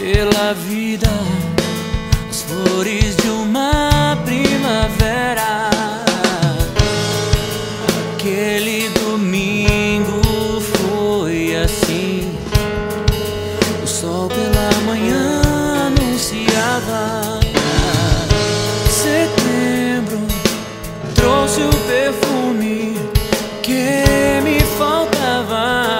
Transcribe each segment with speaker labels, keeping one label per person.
Speaker 1: pela vida, as flores de uma primavera. Aquele domingo foi assim, o sol pela manhã anunciava. Setembro trouxe o perfume que me faltava.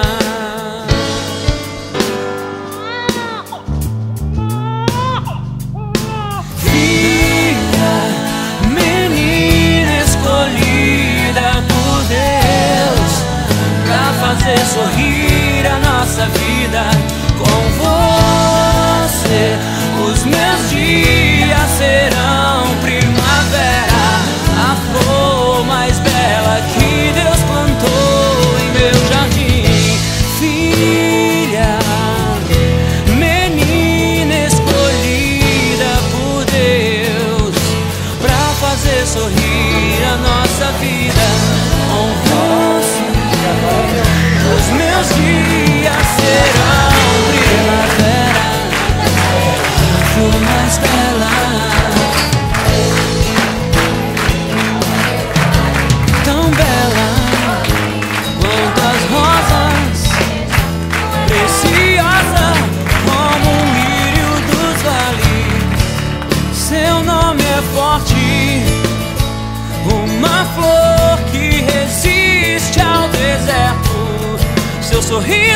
Speaker 1: Fazer sorrir a nossa vida com você. Os meus dias serão primavera, a flor mais bela que Deus plantou em meu jardim. Filha, menina escolhida por Deus pra fazer sorrir a nossa vida com você. Os meus dias serão primavera, a flor mais bela, tão bela quanto as rosas, preciosa como um lírio dos vales. Seu nome é forte, uma flor que resiste ao deserto. Seu sorriso